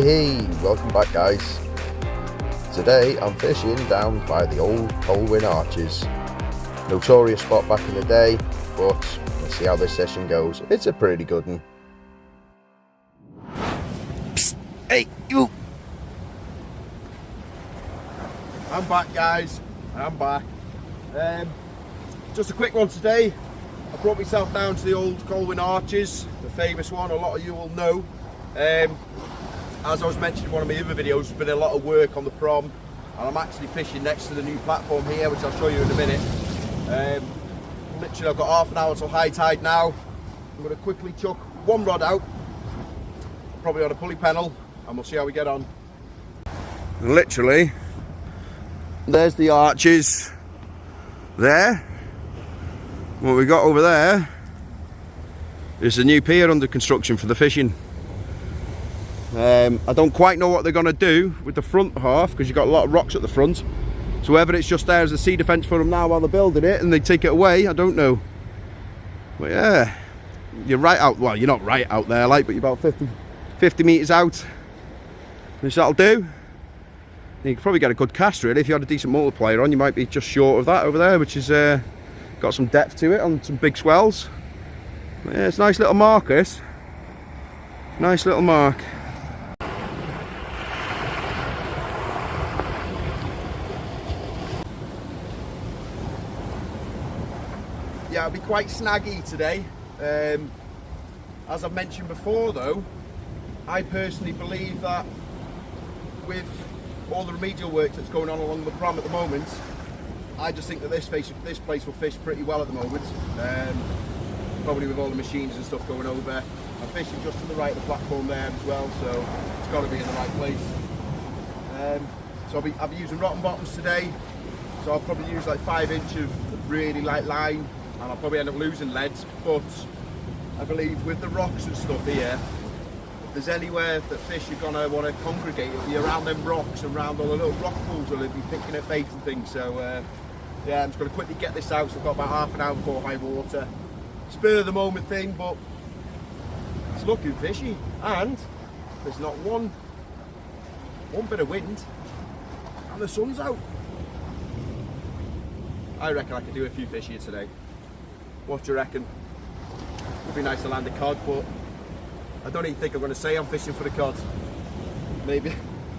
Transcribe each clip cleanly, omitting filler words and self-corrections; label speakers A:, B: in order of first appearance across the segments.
A: Hey, welcome back guys. Today I'm fishing down by the old Colwyn arches. Notorious spot back in the day, but let's see how this session goes. It's a pretty good one. Psst, hey, you!
B: I'm back guys, I'm back. Just a quick one today. I brought myself down to the old Colwyn arches, the famous one, a lot of you will know. As I was mentioning in one of my other videos, there's been a lot of work on the prom, and I'm actually fishing next to the new platform here, which I'll show you in a minute. Literally I've got half an hour till high tide now. I'm going to quickly chuck one rod out, probably on a pulley pennel, and we'll see how we get on. Literally, there's the arches there. What we got over there is a new pier under construction for the fishing. I don't quite know what they're going to do with the front half, because you've got a lot of rocks at the front. So whether it's just there as a sea defence for them now while they're building it and they take it away, I don't know. But yeah, you're right out, well, you're not right out there like, but you're about 50 metres out, which that'll do. You could probably get a good cast really. If you had a decent multiplier on, you might be just short of that over there, which is got some depth to it on some big swells. But yeah, it's a nice little mark, this. Nice little mark. Yeah, it'll be quite snaggy today. As I've mentioned before though, I personally believe that with all the remedial work that's going on along the prom at the moment, I just think that this place will fish pretty well at the moment. Probably with all the machines and stuff going over. I'm fishing just to the right of the platform there as well, so it's got to be in the right place. So I'll be using rotten bottoms today. So I'll probably use like 5 inch of really light line, and I'll probably end up losing leads. But I believe with the rocks and stuff here, if there's anywhere that fish are gonna want to congregate, it'll be around them rocks and around all the little rock pools where they'll be picking at bait and things. So yeah, I'm just going to quickly get this out. So I've got about half an hour before high water. Spur of the moment thing, but it's looking fishy, and there's not one bit of wind, and the sun's out. I reckon I could do a few fish here today. What do you reckon? Would be nice to land a cod, but I don't even think I'm going to say I'm fishing for the cod. Maybe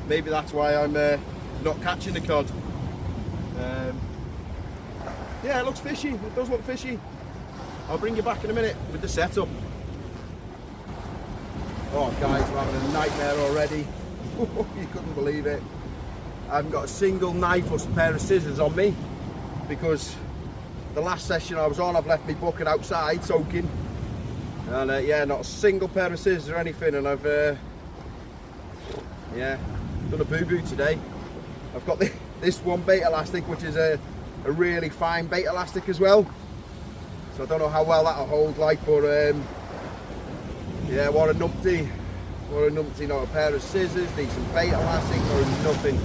B: that's why I'm not catching the cod. Yeah, it looks fishy. It does look fishy. I'll bring you back in a minute with the setup. Oh guys, we're having a nightmare already. You couldn't believe it. I haven't got a single knife or a pair of scissors on me, because the last session I was on, I've left my bucket outside soaking, and yeah, not a single pair of scissors or anything, and I've yeah, done a boo-boo today. I've got this one bait elastic, which is a really fine bait elastic as well, so I don't know how well that'll hold like, but yeah, what a numpty, not a pair of scissors, decent bait elastic, or nothing.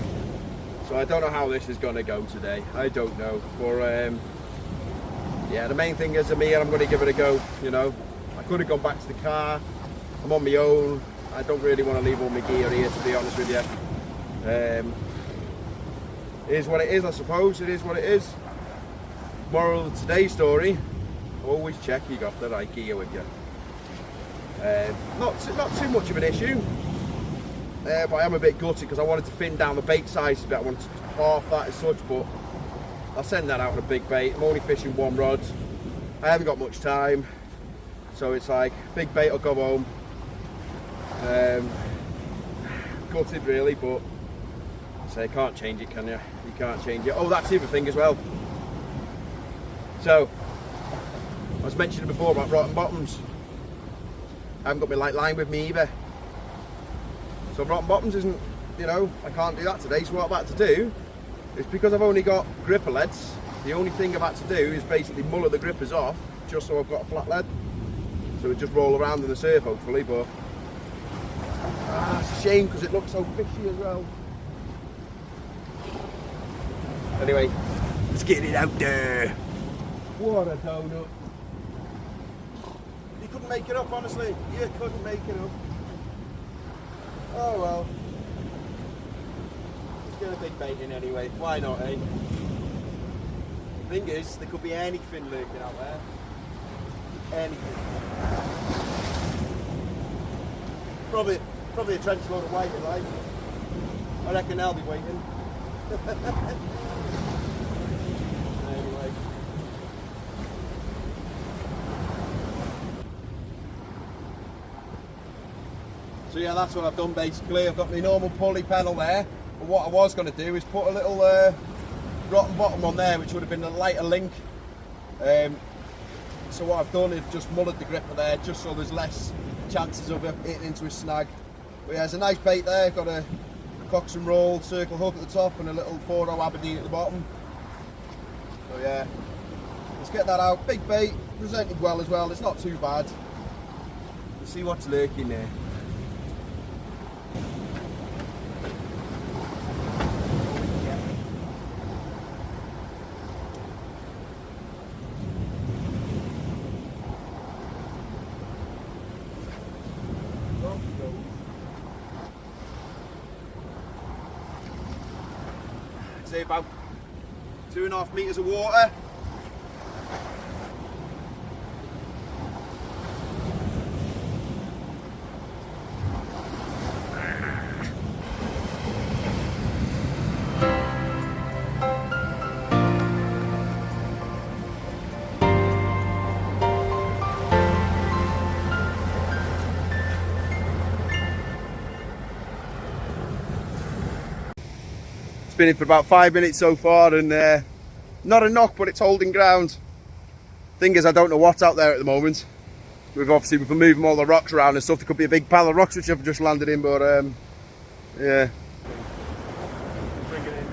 B: So I don't know how this is going to go today, I don't know, but yeah, the main thing is me, and I'm going to give it a go. You know, I could have gone back to the car, I'm on my own, I don't really want to leave all my gear here, to be honest with you. It is what it is, I suppose. It is what it is. Moral of today's story: always check you got the right gear with you. Not too much of an issue, but I am a bit gutted because I wanted to thin down the bait size a bit. I wanted to half that as such, but I'll send that out on a big bait. I'm only fishing one rod. I haven't got much time, so it's like big bait will go home. Gutted really, but so you can't change it, can you? You can't change it. Oh, that's the other thing as well. So, I was mentioning before about rotten bottoms. I haven't got my light line with me either. So rotten bottoms isn't, you know, I can't do that today. So what I've had to do is, because I've only got gripper leads, the only thing I've had to do is basically mullet the grippers off, just so I've got a flat lead. So it just roll around in the surf hopefully, but it's a shame because it looks so fishy as well. Anyway, let's get it out there. What a donut. You couldn't make it up, honestly. You couldn't make it up. Oh well. Let's get a big bait in anyway. Why not, eh? Thing is, there could be anything lurking out there. Anything. Probably a trench load of whiting, like. I reckon they'll be waiting. Anyway. So yeah, that's what I've done basically. I've got my normal pulley pedal there. But what I was going to do is put a little rotten bottom on there, which would have been a lighter link. So what I've done is just mullered the gripper there, just so there's less chances of it hitting into a snag. But yeah, there's a nice bait there. Got a Cox and Roll circle hook at the top and a little 4-0 Aberdeen at the bottom. So yeah, let's get that out. Big bait, presented well as well. It's not too bad. Let's see what's lurking there. Say about 2.5 metres of water. Been in for about 5 minutes so far, and not a knock, but it's holding ground. Thing is, I don't know what's out there at the moment. We've been moving all the rocks around and stuff. There could be a big pile of rocks which I've just landed in, but yeah. Bring it in.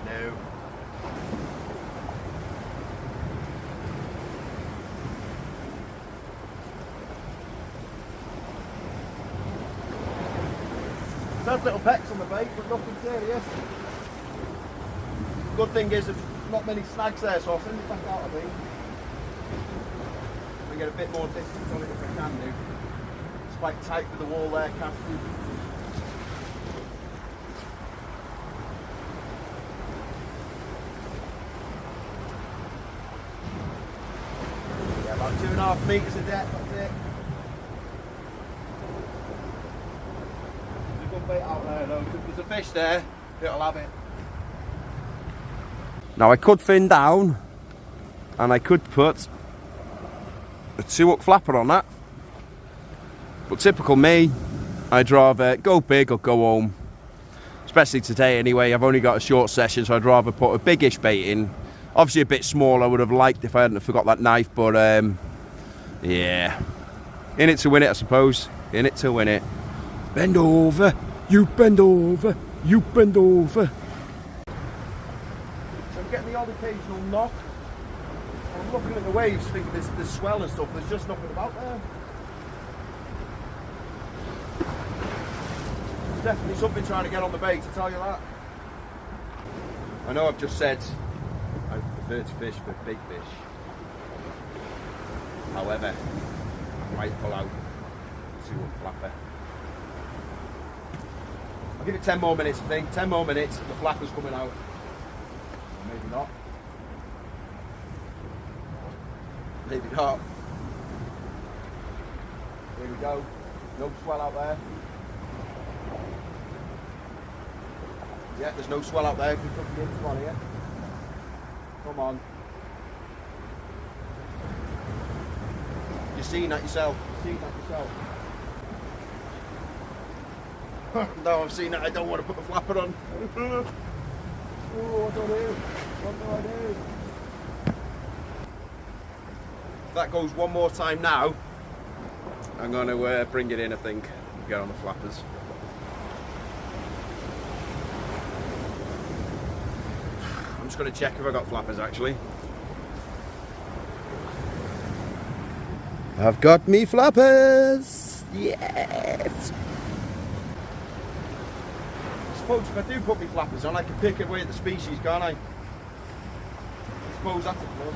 B: No. There's little pecks on the bait, but nothing serious. Good thing is there's not many snags there, so I'll send it back out, I think. We get a bit more distance on it if I can do. It's quite tight with the wall there, casting. Yeah, about 2.5 metres of depth, that's it. Bait out there though. If there's a fish there, it'll have it. Now I could fin down and I could put a 2-hook flapper on that, but typical me, I'd rather go big or go home. Especially today anyway, I've only got a short session, so I'd rather put a biggish bait in. Obviously a bit small I would have liked if I hadn't forgot that knife, but yeah, in it to win it I suppose. In it to win it. Bend over. You bend over, you bend over. So I'm getting the odd occasional knock. I'm looking at the waves thinking there's swell and stuff, there's just nothing about there. There's definitely something trying to get on the bait, to tell you that. I know I've just said I prefer to fish for big fish. However, I might pull out a 2-hook flapper. I'll give it 10 more minutes, I think. 10 more minutes, the flapper's coming out. Or maybe not. Maybe not. Here we go. No swell out there. Yeah, there's no swell out there. We're cooking into one here. Come on. You're seeing that yourself. You're seeing that yourself. Now I've seen it, I don't want to put the flapper on. Oh, what do I do? What do I do? If that goes one more time now, I'm going to bring it in, I think, and get on the flappers. I'm just going to check if I got flappers actually. I've got me flappers! Yes! I suppose if I do put my flappers on, I can pick away at the species, can't I? I suppose that's a plus.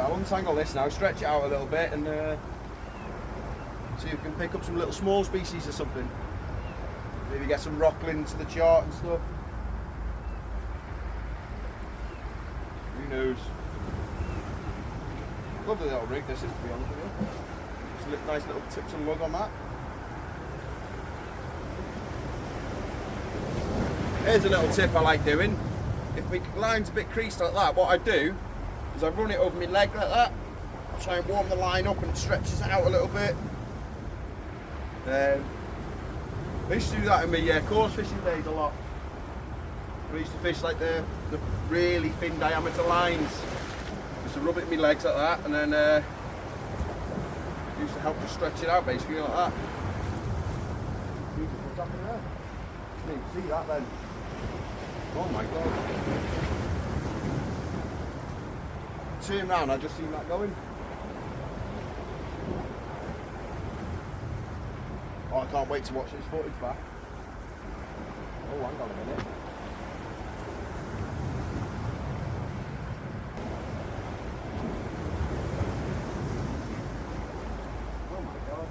B: I'll untangle this now, stretch it out a little bit, and see if we can pick up some little small species or something. Maybe get some rocklin to the chart and stuff. Who knows? Lovely little rig this is, to be honest with you. Just a nice little tips and lug on that. Here's a little tip I like doing. If my line's a bit creased like that, what I do is I run it over my leg like that. Try and warm the line up and it stretches it out a little bit. I used to do that in my coarse fishing days a lot. I used to fish like the really thin diameter lines. Used to rub it in my legs like that, and then used to help to stretch it out basically like that. What's happening there? You can see that then. Oh my god. Turn round, I just seen that going. Oh, I can't wait to watch this footage back. Oh, hang on a minute. Oh my god.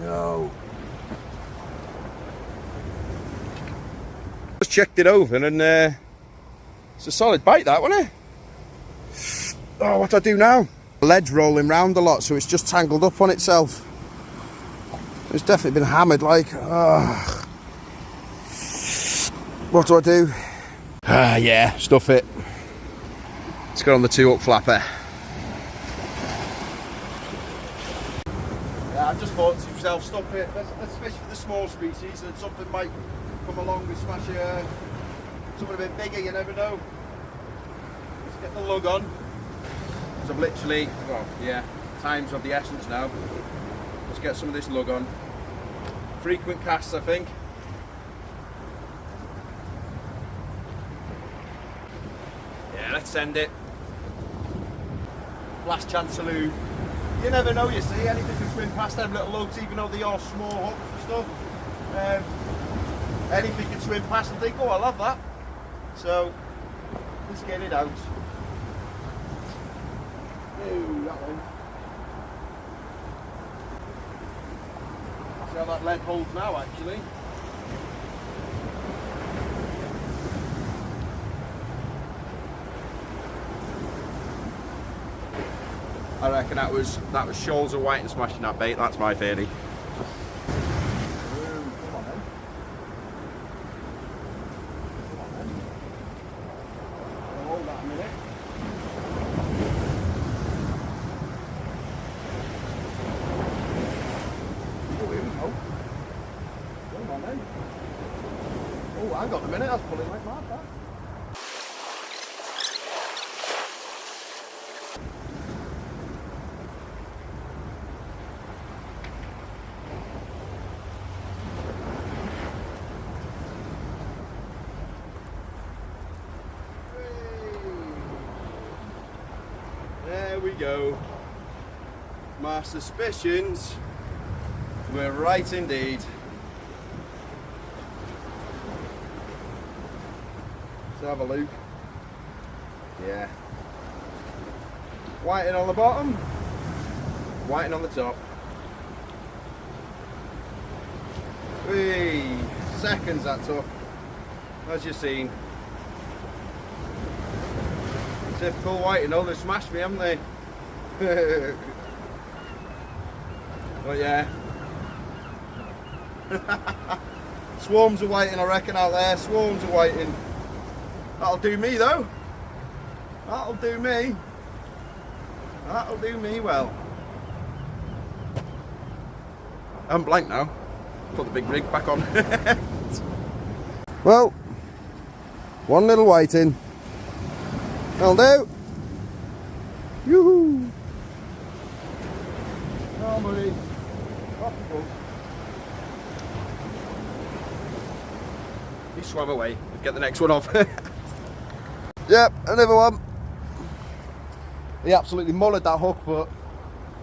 B: No. Just checked it over and it's a solid bite that, wasn't it? Oh, what do I do now? The lead's rolling round a lot, so it's just tangled up on itself. It's definitely been hammered like. What do I do? Yeah, stuff it. Let's go on the 2-up flapper. I just thought to myself, stop it, let's fish for the small species and something might come along and smash something a bit bigger, you never know. Let's get the lug on. So I've literally, well, yeah, time's of the essence now. Let's get some of this lug on. Frequent casts, I think. Yeah, let's send it. Last chance saloon. You never know, you see, anything can swim past them little lugs, even though they are small hooks and stuff. Anything can swim past and think, oh, I love that. So, let's get it out. Ooh, that one. See how that lead holds now, actually. I reckon that was shoals of white and smashing that bait. That's my theory. Ooh, come on then. Come on then. I'll hold that a minute. Oh, here we go. Come on then. Oh, hang on a minute. That's pulling like mad, that. There we go. My suspicions were right indeed. Let's have a look. Yeah. Whiting on the bottom, whiting on the top. 3 seconds that took, as you've seen. Typical whiting, oh, they've smashed me, haven't they? But yeah. Swarms of whiting, I reckon, out there. Swarms of whiting. That'll do me, though. That'll do me. That'll do me well. I'm blank now. Put the big rig back on. Well, one little whiting. That'll do. Yoo-hoo! Oh, buddy. Off you go. He swam away. Let's get the next one off. Yep, another one. He absolutely mullered that hook, but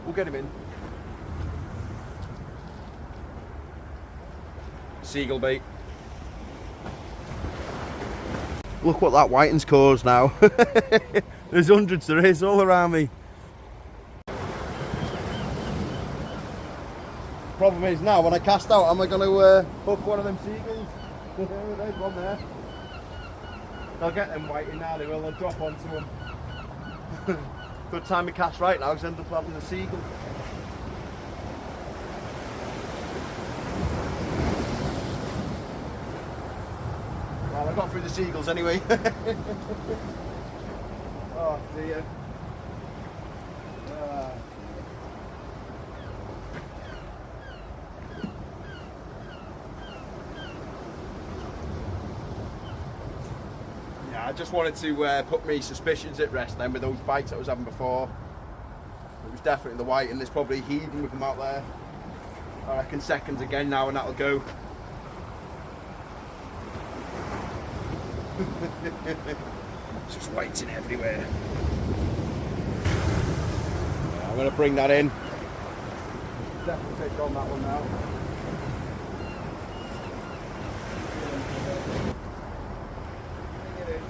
B: we'll get him in. Seagull bait. Look what that whiting's caused now. There's hundreds there is all around me. Problem is now when I cast out, am I going to hook one of them seagulls? There's one there. They'll get them whiting now, they will, they'll drop onto them. Good time to cast right now because I end up having a seagull. Well, I got through the seagulls anyway. Oh dear. Yeah, I just wanted to put my suspicions at rest then with those bites I was having before. It was definitely the white, and there's probably heaving with them out there. I reckon seconds again now and that'll go. It's just whites in everywhere. Yeah, I'm going to bring that in. Definitely fish on that one now. Bring it in.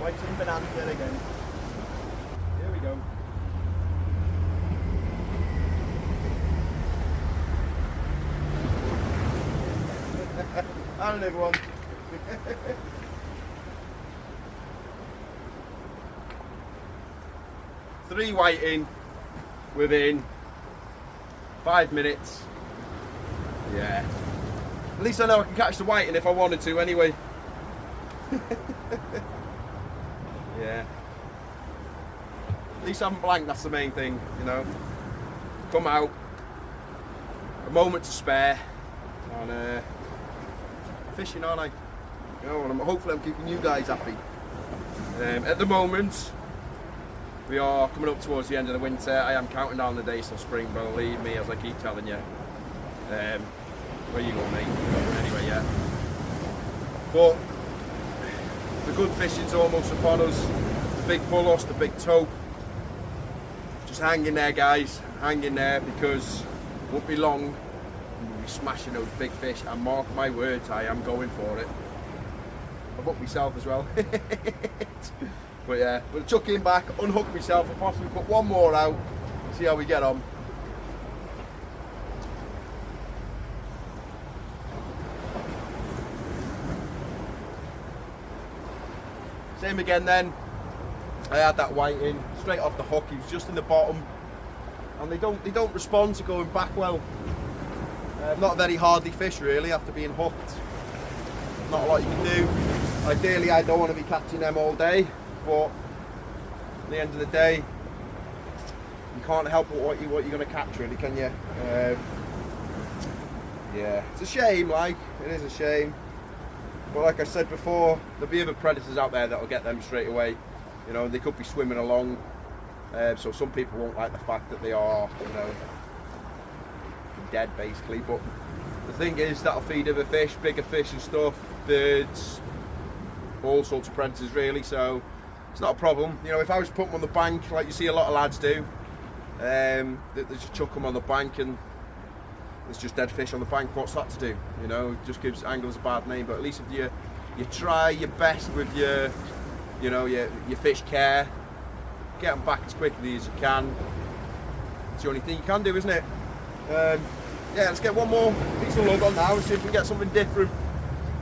B: Whites and bananas there again. Here we go. And another one. 3 whiting within 5 minutes. Yeah. At least I know I can catch the whiting if I wanted to anyway. Yeah. At least I'm blank, that's the main thing, you know. Come out. A moment to spare. And fishing, aren't I? You know, and hopefully I'm keeping you guys happy. At the moment, we are coming up towards the end of the winter. I am counting down the days till spring, but believe me, as I keep telling you. Where you going, mate? You're not going anywhere yet. But the good fishing's almost upon us. The big bull-oss, the big tope. Just hang in there, guys. Hang in there, because it won't be long. We'll be smashing those big fish, and mark my words, I am going for it. I've hooked myself as well. But yeah, we'll chuck him back, unhook myself, and possibly put one more out, see how we get on. Same again then. I had that white in straight off the hook. He was just in the bottom, and they don't respond to going back well. Not a very hardy fish really after being hooked. Not a lot you can do. Ideally, I don't want to be catching them all day, but at the end of the day, you can't help what you're going to catch, really, can you? Yeah, it's a shame. Like, it is a shame. But like I said before, there'll be other predators out there that'll get them straight away. You know, they could be swimming along. So some people won't like the fact that they are, you know, dead basically. But the thing is, that'll feed other fish, bigger fish and stuff, birds, all sorts of predators really. So it's not a problem. You know, if I was to put them on the bank, like you see a lot of lads do, they just chuck them on the bank and there's just dead fish on the bank. What's that to do? You know, it just gives anglers a bad name. But at least if you try your best with your, you know, your fish care, get them back as quickly as you can. It's the only thing you can do, isn't it? Yeah, let's get one more piece of lug on now and see if we can get something different.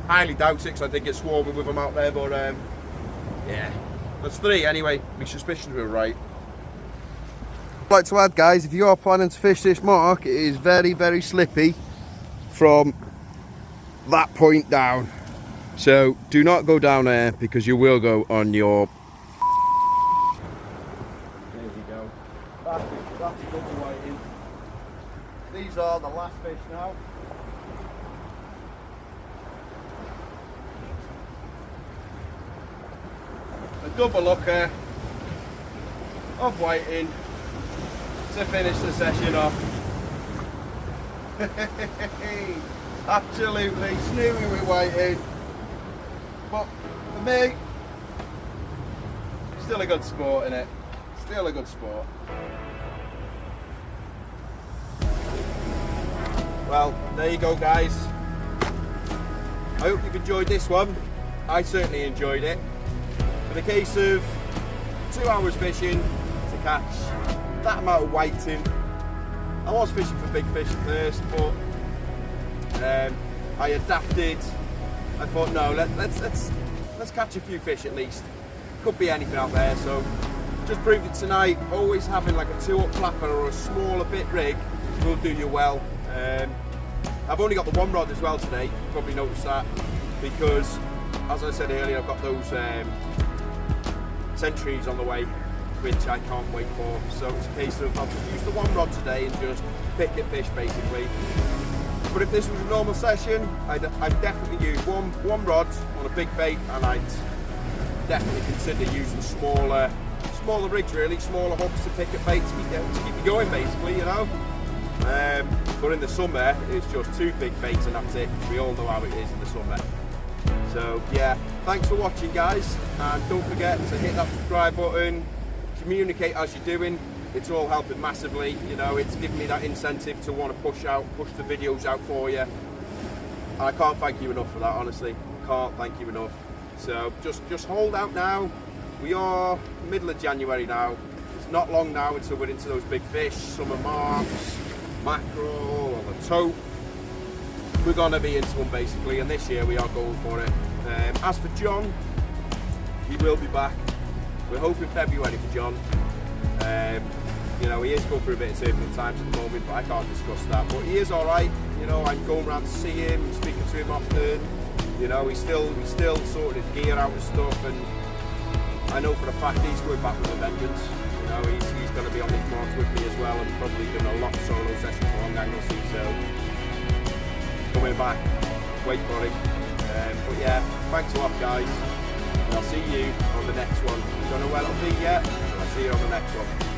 B: Highly doubt it, because I think it's swarming with them out there. But yeah, that's 3 anyway. My suspicions were right. I'd like to add, guys, if you are planning to fish this mark, it is very, very slippy from that point down. So do not go down there, because you will go on your... There you go. That's a good whiting. These are the last fish now. double looker of whiting to finish the session off. Absolutely snooey with whiting, but for me, still a good sport, innit? Still a good sport. Well, there you go, guys. I hope you've enjoyed this one. I certainly enjoyed it. In the case of 2 hours fishing to catch that amount of whiting. I was fishing for big fish at first, but I adapted. I thought, no, let's catch a few fish at least. Could be anything out there, so just proved it tonight. Always having like a 2-up flapper or a smaller bit rig will do you well. I've only got the 1 rod as well today. You probably noticed that, because as I said earlier, I've got those centuries on the way, which I can't wait for. So it's a case of I'll just use the 1 rod today and just pick at fish basically. But if this was a normal session, I'd definitely use one rod on a big bait, and I'd definitely consider using smaller rigs, really, smaller hooks to pick at bait to keep you going basically, you know. But in the summer, it's just 2 big baits and that's it. We all know how it is in the summer. So yeah, thanks for watching, guys, and don't forget to hit that subscribe button, communicate as you're doing. It's all helping massively, you know. It's giving me that incentive to want to push the videos out for you. I can't thank you enough for that, honestly. Can't thank you enough. So just hold out now. We are middle of January now. It's not long now until we're into those big fish, summer marks, mackerel or the tope. We're gonna be into them basically, and this year we are going for it. As for John, he will be back. We're hoping February for John. You know, he is going through a bit of turbulent times at the moment, but I can't discuss that. But he is all right. You know, I'm going around to see him, speaking to him often. You know, he's still sorting his gear out and stuff, and I know for a fact he's going back with a vengeance. You know, he's going to be on these marks with me as well, and probably doing a lot of solo sessions for long angle sea. So coming back, wait for him. But yeah, thanks a lot, guys, and I'll see you on the next one. I don't know where it'll be yet. I'll see you on the next one.